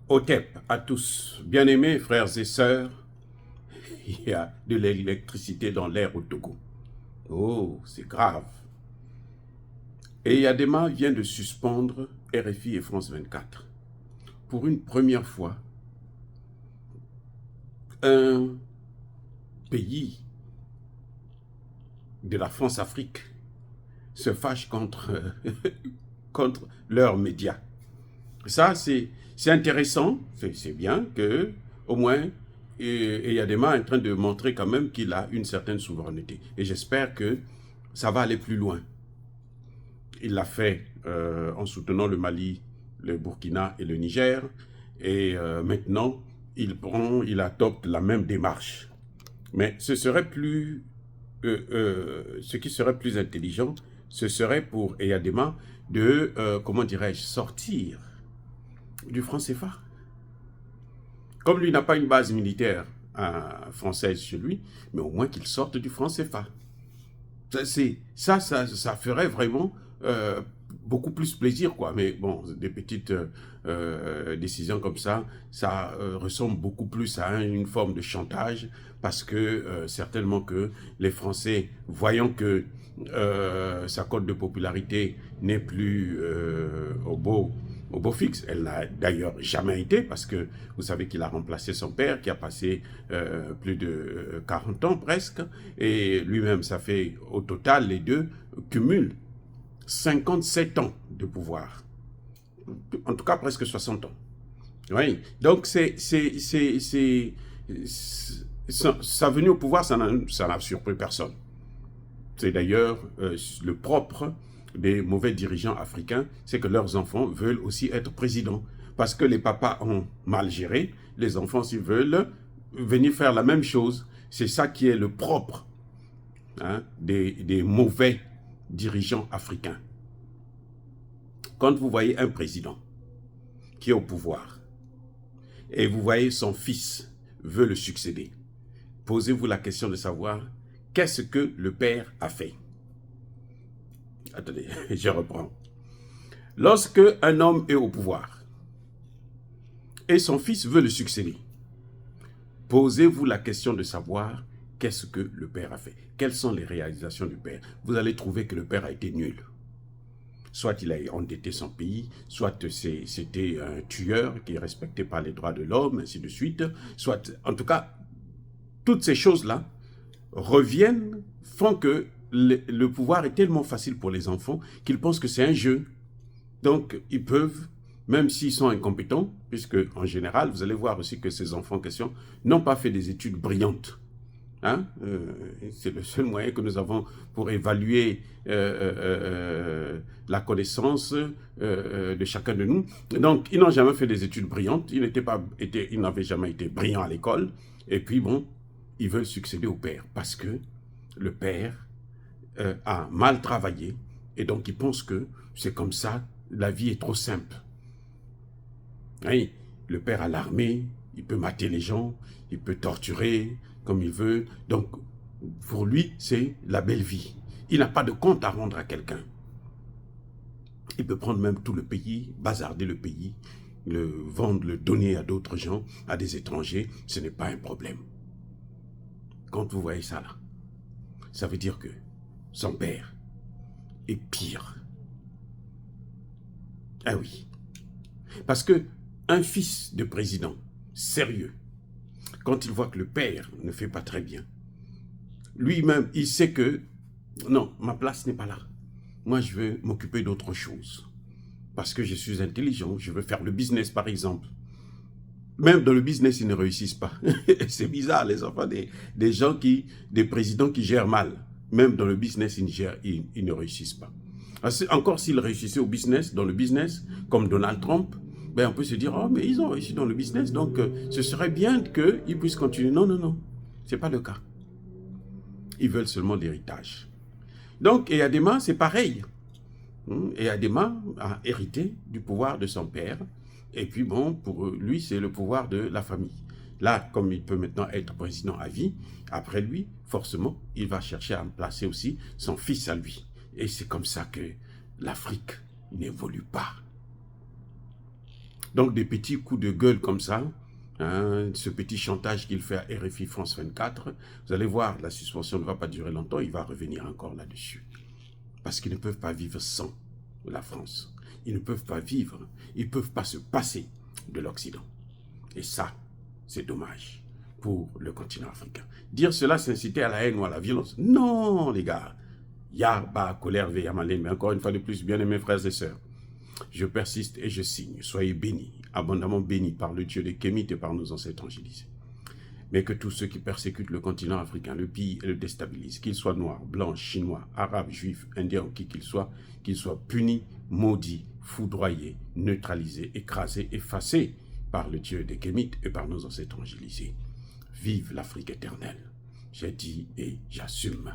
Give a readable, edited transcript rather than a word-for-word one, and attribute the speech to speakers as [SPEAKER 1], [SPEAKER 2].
[SPEAKER 1] Otep à tous, bien-aimés frères et sœurs, il y a de l'électricité dans l'air au Togo. Oh, c'est grave. Et Yadema vient de suspendre RFI et France 24. Pour une première fois, un pays de la France-Afrique se fâche contre leurs médias. Ça, c'est intéressant, c'est bien que, au moins, Yadema est en train de montrer quand même qu'il a une certaine souveraineté. Et j'espère que ça va aller plus loin. Il l'a fait en soutenant le Mali, le Burkina et le Niger. Et maintenant, il adopte la même démarche. Mais ce qui serait plus intelligent, ce serait pour Eyadema de, comment dirais-je, sortir du franc CFA. Comme lui n'a pas une base militaire française chez lui, mais au moins qu'il sorte du franc CFA. Ça ferait vraiment beaucoup plus plaisir, quoi. Mais bon, des petites décisions comme ça ressemble beaucoup plus à une forme de chantage, parce que certainement que les Français, voyant que sa cote de popularité n'est plus au beau fixe. Elle n'a d'ailleurs jamais été, parce que vous savez qu'il a remplacé son père, qui a passé plus de 40 ans presque, et lui-même, ça fait au total, les deux cumulent 57 ans de pouvoir. En tout cas, presque 60 ans. Oui, donc sa venue au pouvoir, ça n'a surpris personne. C'est d'ailleurs le propre des mauvais dirigeants africains, c'est que leurs enfants veulent aussi être présidents. Parce que les papas ont mal géré, les enfants, s'ils veulent venir faire la même chose. C'est ça qui est le propre des mauvais dirigeants africains. Quand vous voyez un président qui est au pouvoir et vous voyez son fils veut le succéder, posez-vous la question de savoir qu'est-ce que le père a fait. Attendez, je reprends. Lorsque un homme est au pouvoir et son fils veut le succéder, posez-vous la question de savoir qu'est-ce que le père a fait. Quelles sont les réalisations du père? Vous allez trouver que le père a été nul. Soit il a endetté son pays, soit c'était un tueur qui ne respectait pas les droits de l'homme, ainsi de suite. Soit, en tout cas, toutes ces choses-là reviennent, font que le pouvoir est tellement facile pour les enfants qu'ils pensent que c'est un jeu. Donc, ils peuvent, même s'ils sont incompétents, puisque en général, vous allez voir aussi que ces enfants en question n'ont pas fait des études brillantes. C'est le seul moyen que nous avons pour évaluer la connaissance de chacun de nous. Donc, ils n'ont jamais fait des études brillantes, ils n'avaient jamais été brillants à l'école, et puis bon, ils veulent succéder au père, parce que le père a mal travaillé, et donc ils pensent que c'est comme ça, la vie est trop simple. Oui, le père a l'armée, il peut mater les gens, il peut torturer comme il veut. Donc, pour lui, c'est la belle vie. Il n'a pas de compte à rendre à quelqu'un. Il peut prendre même tout le pays, bazarder le pays, le vendre, le donner à d'autres gens, à des étrangers. Ce n'est pas un problème. Quand vous voyez ça là, ça veut dire que son père est pire. Ah oui. Parce que un fils de président sérieux, quand il voit que le père ne fait pas très bien, lui-même, il sait que non, ma place n'est pas là. Moi, je veux m'occuper d'autre chose. Parce que je suis intelligent, je veux faire le business, par exemple. Même dans le business, ils ne réussissent pas. C'est bizarre, les enfants des gens des présidents qui gèrent mal. Même dans le business, ils ne réussissent pas. Encore s'ils réussissaient dans le business, comme Donald Trump, ben on peut se dire, oh, mais ils ont réussi dans le business, donc ce serait bien qu'ils puissent continuer. Non, non, non, ce n'est pas le cas. Ils veulent seulement l'héritage. Donc, Eyadema, c'est pareil. Eyadema a hérité du pouvoir de son père, et puis bon, pour lui, c'est le pouvoir de la famille. Là, comme il peut maintenant être président à vie, après lui, forcément, il va chercher à placer aussi son fils à lui. Et c'est comme ça que l'Afrique n'évolue pas. Donc des petits coups de gueule comme ça, hein, ce petit chantage qu'il fait à RFI France 24, vous allez voir, la suspension ne va pas durer longtemps, il va revenir encore là-dessus. Parce qu'ils ne peuvent pas vivre sans la France. Ils ne peuvent pas vivre, ils ne peuvent pas se passer de l'Occident. Et ça, c'est dommage pour le continent africain. Dire cela, c'est inciter à la haine ou à la violence. Non, les gars. Yarba, colère, Veyamalé. Mais encore une fois de plus, bien-aimés frères et sœurs, je persiste et je signe. Soyez bénis, abondamment bénis par le Dieu des Kémites et par nos ancêtres angélisés. Mais que tous ceux qui persécutent le continent africain, le pillent et le déstabilisent, qu'ils soient noirs, blancs, chinois, arabes, juifs, indiens ou qui qu'ils soient punis, maudits, foudroyés, neutralisés, écrasés, effacés par le Dieu des Kémites et par nos ancêtres angélisés. Vive l'Afrique éternelle. J'ai dit et j'assume.